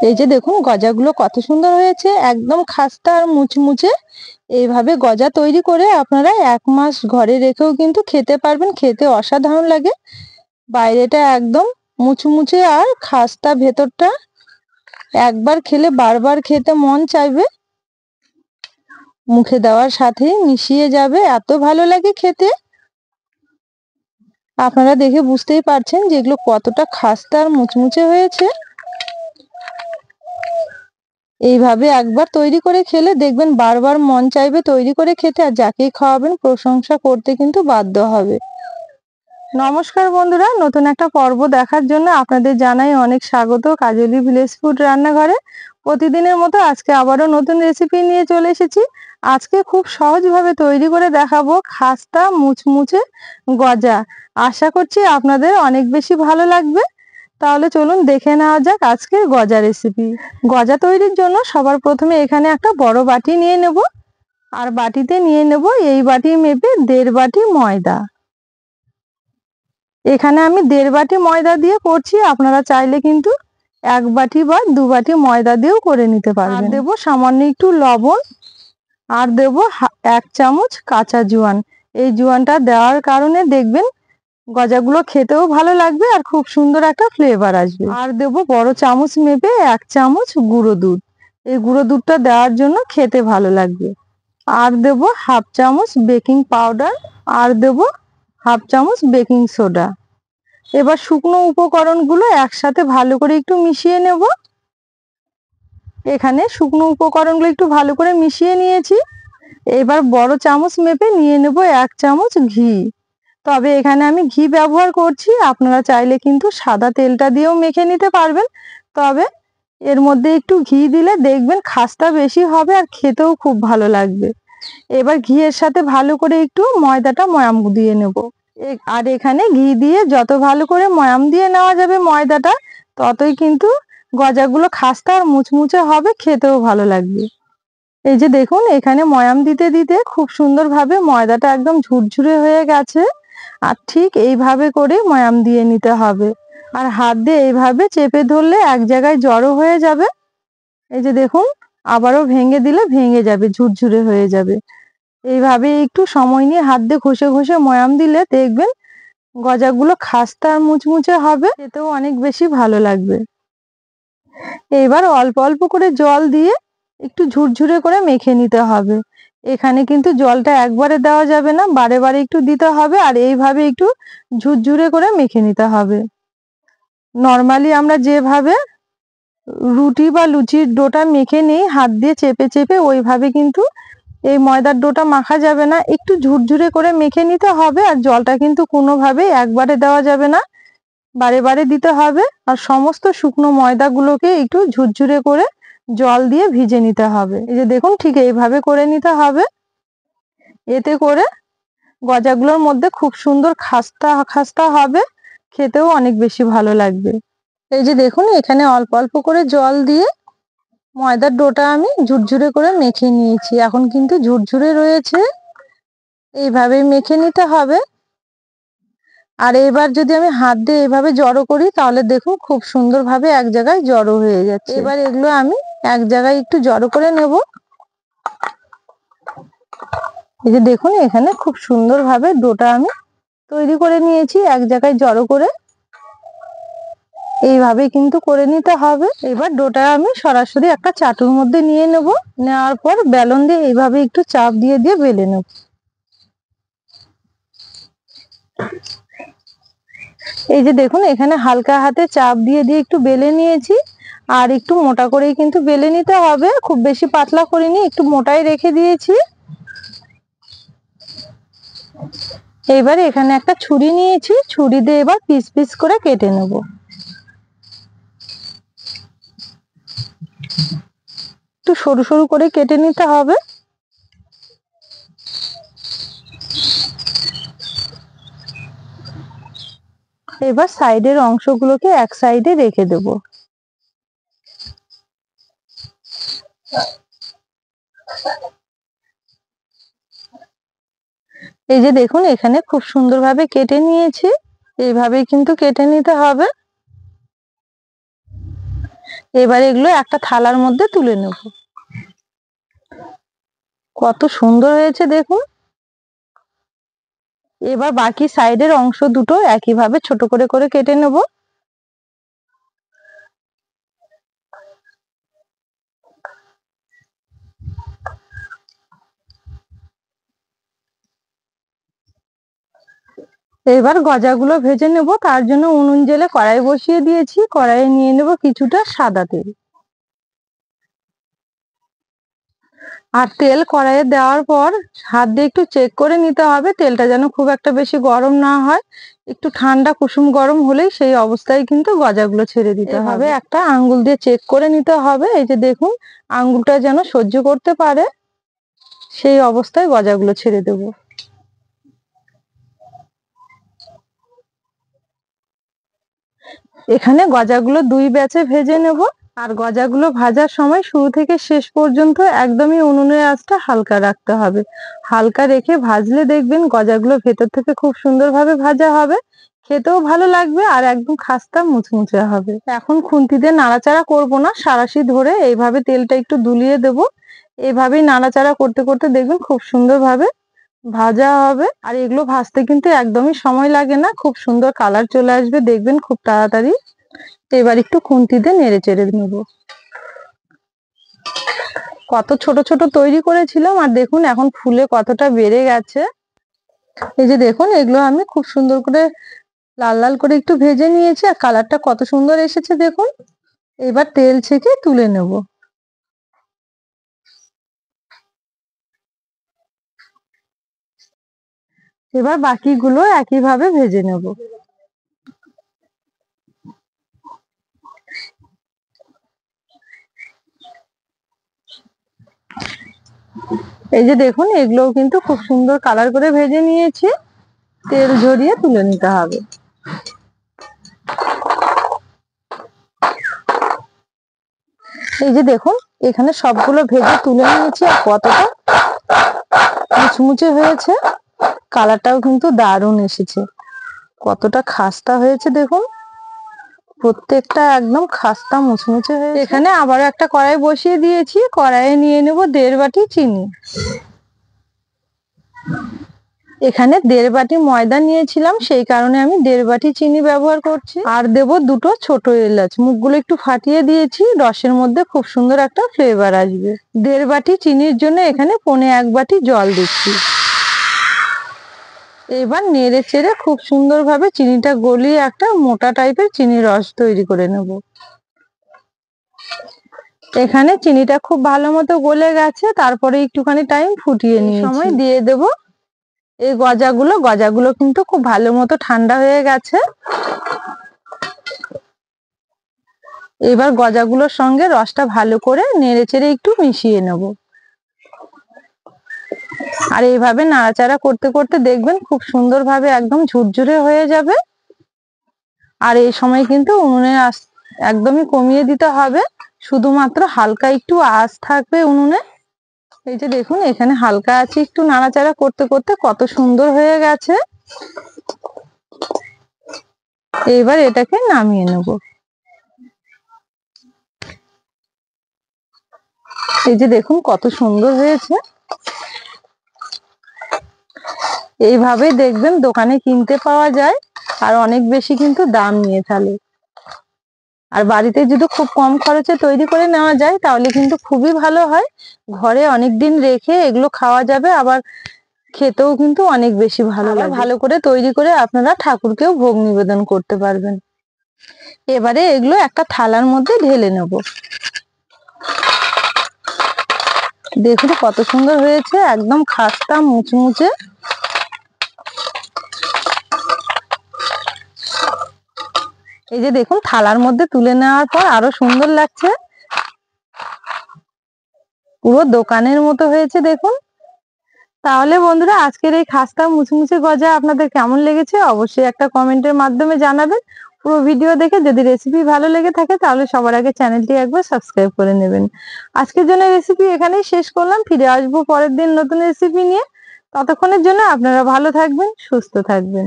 এই যে দেখুন গজাগুলো কত সুন্দর হয়েছে, একদম খাস্তা আর মুচমুচে। এইভাবে গজা তৈরি করে আপনারা 1 মাস ঘরে রেখেও কিন্তু খেতে পারবেন, খেতে অসাধারণ লাগে। বাইরেটা একদম মুচমুচে আর খাস্তা, ভেতরটা একবার খেলে বারবার খেতে মন চাইবে, মুখে দেওয়ার সাথেই মিশিয়ে যাবে, এত ভালো লাগে খেতে। আপনারা দেখে বুঝতেই পারছেন যে এগুলো কতটা খাস্তা আর মুচমুচে হয়েছে। এইভাবে একবার তৈরি করে খেলে দেখবেন বারবার মন চাইবে তৈরি করে খেতে, আর যাকেই খাওয়াবেন প্রশংসা করতে কিন্তু বাধ্য হবে। নমস্কার বন্ধুরা, নতুন একটা পর্ব দেখার জন্য আপনাদের জানাই অনেক স্বাগত কাজলি ভিলেজ ফুড রান্নাঘরে। প্রতিদিনের মতো আজকে আবারও নতুন রেসিপি নিয়ে চলে এসেছি। আজকে খুব সহজভাবে তৈরি করে দেখাবো খাস্তা মুচমুচে গজা। আশা করছি আপনাদের অনেক বেশি ভালো লাগবে। তাহলে চলুন দেখে নেওয়া যাক আজকের গজা রেসিপি। গজা তৈরির জন্য সবার প্রথমে এখানে একটা বড় বাটি নিয়ে নেব, আর বাটিতে নিয়ে নেব এই বাটি মেপে 1.5 বাটি ময়দা। এখানে আমি 1.5 বাটি ময়দা দিয়ে করছি, আপনারা চাইলে কিন্তু 1 বাটি বা 2 বাটি ময়দা দিয়েও করে নিতে পারবেন। আর দেব সামান্য একটু লবণ, আর দেব 1 চামচ কাঁচা জোয়ান। এই জোয়ানটা দেওয়ার কারণে দেখবেন গজাগুলো খেতেও ভালো লাগবে আর খুব সুন্দর একটা ফ্লেভার আসবে। আর দেব বড় চামচ মেপে 1 চামচ গুঁড়ো দুধ। এই গুঁড়ো দুধটা দেওয়ার জন্য খেতে ভালো লাগবে। আর দেব 1/2 চামচ বেকিং পাউডার, আর দেব 1/2 চামচ বেকিং সোডা। এবার শুকনো উপকরণগুলো একসাথে ভালো করে একটু মিশিয়ে নেব। এখানে শুকনো উপকরণগুলো একটু ভালো করে মিশিয়ে নিয়েছি। এবার বড় চামচ মেপে নিয়ে নেব 1 চামচ ঘি। তবে এখানে আমি ঘি ব্যবহার করছি, আপনারা চাইলে কিন্তু সাদা তেলটা দিয়েও মেখে নিতে পারবেন। তবে এর মধ্যে একটু ঘি দিলে দেখবেন খাস্তা বেশি হবে আর খেতেও খুব ভালো লাগবে। এবার ঘিয়ের সাথে ভালো করে একটু ময়দাটা ময়াম দিয়ে নেব। আর এখানে ঘি দিয়ে যত ভালো করে ময়াম দিয়ে নেওয়া যাবে ময়দাটা, ততই কিন্তু গজাগুলো খাস্তা আর মুচমুচে হবে, খেতেও ভালো লাগবে। এই যে দেখুন এখানে ময়াম দিতে দিতে খুব সুন্দরভাবে ময়দাটা একদম ঝুরঝুরে হয়ে গেছে। আর ঠিক এইভাবে করে ময়াম দিয়ে নিতে হবে, আর হাত দিয়ে এইভাবে চেপে ধরলে এক জায়গায় জড়ো হয়ে যাবে। এই যে দেখুন আবারও ভেঙে দিলে ভেঙে যাবে, ঝুরঝুরে হয়ে যাবে। এইভাবে একটু সময় নিয়ে হাত দিয়ে ঘষে ঘষে ময়াম দিলে দেখবেন গজাগুলো খাস্তা আর মুচমুচে হবে, খেতেও অনেক বেশি ভালো লাগবে। এবার অল্প অল্প করে জল দিয়ে একটু ঝুরঝুরে করে মেখে নিতে হবে। এখানে কিন্তু জলটা একবারে দেওয়া যাবে না, বারে বারে একটু দিতে হবে, আর এইভাবে একটু ঝুরঝুরে করে মেখে নিতে হবে। নর্মালি আমরা যেভাবে রুটি বা লুচির ডোটা মেখে নিই হাত দিয়ে চেপে চেপে, ওইভাবে কিন্তু এই ময়দার ডোটা মাখা যাবে না, একটু ঝুরঝুরে করে মেখে নিতে হবে। আর জলটা কিন্তু কোনোভাবেই একবারে দেওয়া যাবে না, বারে বারে দিতে হবে। আর সমস্ত শুকনো ময়দাগুলোকে একটু ঝুরঝুরে করে জল দিয়ে ভিজে নিতে হবে। এই যে দেখুন ঠিক এইভাবে করে নিতে হবে। এতে করে গজাগুলোর মধ্যে খুব সুন্দর খাস্তা খাস্তা হবে, খেতেও অনেক বেশি ভালো লাগবে। এই যে দেখুন এখানে অল্প অল্প করে জল দিয়ে ময়দার ডোটা আমি ঝুরঝুরে করে মেখে নিয়েছি, এখন কিন্তু ঝুরঝুরে রয়েছে। এইভাবেই মেখে নিতে হবে। আর এবার যদি আমি হাত দিয়ে এভাবে জড়ো করি তাহলে দেখুন খুব সুন্দরভাবে এক জায়গায় জড়ো হয়ে যাচ্ছে। এবার এগুলো আমি এক জায়গায় একটু জড়ো করে নেব। এই যে দেখুন এখানে খুব সুন্দরভাবে ডোটা আমি তৈরি করে নিয়েছি এক জায়গায় জড়ো করে। এইভাবে কিন্তু করে নিতে হবে। এবার ডোটা আমি সরাসরি একটা চাটুর মধ্যে নিয়ে নেব, নেওয়ার পর বেলন দিয়ে এইভাবে একটু চাপ দিয়ে দিয়ে বেলে নেব। এই যে দেখুন এখানে হালকা হাতে চাপ দিয়ে দিয়ে একটু বেলে নিয়েছি, আর একটু মোটা করেই কিন্তু বেলে নিতে হবে, খুব বেশি পাতলা করিনি, একটু মোটাই রেখে দিয়েছি। এবার এখানে একটা ছুরি নিয়েছি, ছুরি দিয়ে এবার পিস পিস করে কেটে নেব। একটু সরু সরু করে কেটে নিতে হবে। এবার সাইডের অংশগুলোকে এক সাইডে রেখে দেব। এই যে দেখুন এখানে খুব সুন্দরভাবে কেটে নিয়েছি, এইভাবে কিন্তু কেটে নিতে হবে। এবার এগুলো একটা থালার মধ্যে তুলে নেব। কত সুন্দর হয়েছে দেখুন। এবার বাকি সাইডের অংশ দুটো একইভাবে ছোট করে করে কেটে নেব। এবার গজাগুলো ভেজে নেব। তার জন্য উনুন জেলে কড়াই বসিয়ে দিয়েছি। কড়াইয়ে নিয়ে নেব কিছুটা সাদা তেল। আর তেল কড়াইয়ে দেওয়ার পর হাত দিয়ে একটু চেক করে নিতে হবে তেলটা যেন খুব একটা বেশি গরম না হয়। একটু ঠান্ডা কুসুম গরম হলেই সেই অবস্থায় কিন্তু গজাগুলো ছেড়ে দিতে হবে। একটা আঙ্গুল দিয়ে চেক করে নিতে হবে। এই যে দেখুন, আঙ্গুলটা যেন সহ্য করতে পারে সেই অবস্থায় গজাগুলো ছেড়ে দেব। এখানে গজাগুলো দুই ব্যাচে ভেজে নেব। আর গজাগুলো ভাজার সময় শুরু থেকে শেষ পর্যন্ত একদমই উনুনের আঁচটা হালকা রাখতে হবে। হালকা রেখে ভাজলে দেখবেন গজাগুলো ভেতর থেকে খুব সুন্দরভাবে ভাজা হবে, খেতেও ভালো লাগবে আর একদম খাস্তা মুচমুচে হবে। এখন খুন্তি দিয়ে নাড়াচাড়া করব না, সাঁড়াশি ধরে এইভাবে তেলটা একটু দুলিয়ে দেব। এইভাবেই নাড়াচাড়া করতে করতে দেখবেন খুব সুন্দরভাবে ভাজা হবে। আর এগুলো ভাজতে কিন্তু একদমই সময় লাগে না, খুব সুন্দর কালার চলে আসবে দেখবেন খুব তাড়াতাড়ি। এবার একটু খুন্তি দিয়ে নেড়ে চেড়ে নেব। কত ছোট ছোট তৈরি করেছিলাম আর দেখুন এখন ফুলে কতটা বেড়ে গেছে। এই যে দেখুন, এগুলো আমি খুব সুন্দর করে লাল লাল করে একটু ভেজে নিয়েছি আর কালারটা কত সুন্দর এসেছে দেখুন। এবার তেল ছেঁকে তুলে নেব। এবার বাকিগুলো একইভাবে ভেজে নেব। এই যে দেখুন, এগুলোও কিন্তু খুব সুন্দর কালার করে ভেজে নিয়েছি। তেল ঝরিয়ে তুলে নিতে হবে। এই যে দেখুন, এখানে সবগুলো ভেজে তুলে নিয়েছি আর কতটা মুচমুচে হয়েছে। কালারটাও কিন্তু দারুণ এসেছে। কতটা খাস্তা হয়েছে দেখুন, প্রত্যেকটা একদম খাস্তা মুচমুচে হয়েছে। এখানে আবারও একটা কড়াই বসিয়ে দিয়েছি। কড়াইয়ে নিয়ে নেব 1.5 বাটি চিনি। এখানে 1.5 বাটি ময়দা নিয়েছিলাম, সেই কারণে আমি 1.5 বাটি চিনি ব্যবহার করছি। আর দেব দুটো ছোট এলাচ, মুখগুলো একটু ফাটিয়ে দিয়েছি, রসের মধ্যে খুব সুন্দর একটা ফ্লেভার আসবে। 1.5 বাটি চিনির জন্য এখানে 1.25 বাটি জল দিচ্ছি। এবার নেড়ে চেড়ে খুব সুন্দরভাবে চিনিটা গলিয়ে একটা মোটা টাইপের চিনির রস তৈরি করে নেব। এখানে চিনিটা খুব ভালো মতো গলে গেছে, তারপরে একটুখানি টাইম ফুটিয়ে নিয়ে সময় দিয়ে দেব এই গজাগুলো কিন্তু খুব ভালো মতো ঠান্ডা হয়ে গেছে। এবার গজাগুলোর সঙ্গে রসটা ভালো করে নেড়ে চেড়ে একটু মিশিয়ে নেব। আর এইভাবে নাড়াচাড়া করতে করতে দেখবেন খুব সুন্দরভাবে একদম ঝুরঝুরে হয়ে যাবে। আর এই সময় কিন্তু উনুনের আঁচ একদমই কমিয়ে দিতে হবে, শুধুমাত্র হালকা একটু আঁচ থাকবে উনুনে। এই যে দেখুন, এখানে হালকা আছে একটু নাড়াচাড়া করতে করতে কত সুন্দর হয়ে গেছে। এবার এটাকে নামিয়ে নেব। এই যে দেখুন কত সুন্দর হয়েছে। এইভাবে দেখবেন দোকানে কিনতে পাওয়া যায় আর অনেক বেশি কিন্তু দাম নিয়ে ফেলে। আর বাড়িতে যদি খুব কম খরচে তৈরি করে নেওয়া যায় তাহলে কিন্তু খুবই ভালো হয়। ঘরে অনেক দিন রেখে এগুলো খাওয়া যাবে, আবার খেতেও কিন্তু অনেক বেশি ভালো লাগে। ভালো করে তৈরি করে আপনারা ঠাকুরকেও ভোগ নিবেদন করতে পারবেন। এবারে এগুলো একটা থালার মধ্যে ঢেলে নেব। দেখুন কত সুন্দর হয়েছে, একদম খাস্তা মুচমুচে। এই যে দেখুন, থালার মধ্যে তুলে নেওয়ার পর আরো সুন্দর লাগছে, পুরো দোকানের মতো হয়েছে দেখুন। তাহলে বন্ধুরা, আজকের এই খাস্তা মুচমুচে গজা আপনাদের কেমন লেগেছে অবশ্যই একটা কমেন্টের মাধ্যমে জানাবেন। পুরো ভিডিও দেখে যদি রেসিপি ভালো লেগে থাকে তাহলে সবার আগে চ্যানেলটি একবার সাবস্ক্রাইব করে নেবেন। আজকের জন্য রেসিপি এখানেই শেষ করলাম, ফিরে আসবো পরের দিন নতুন রেসিপি নিয়ে। ততক্ষণের জন্য আপনারা ভালো থাকবেন, সুস্থ থাকবেন।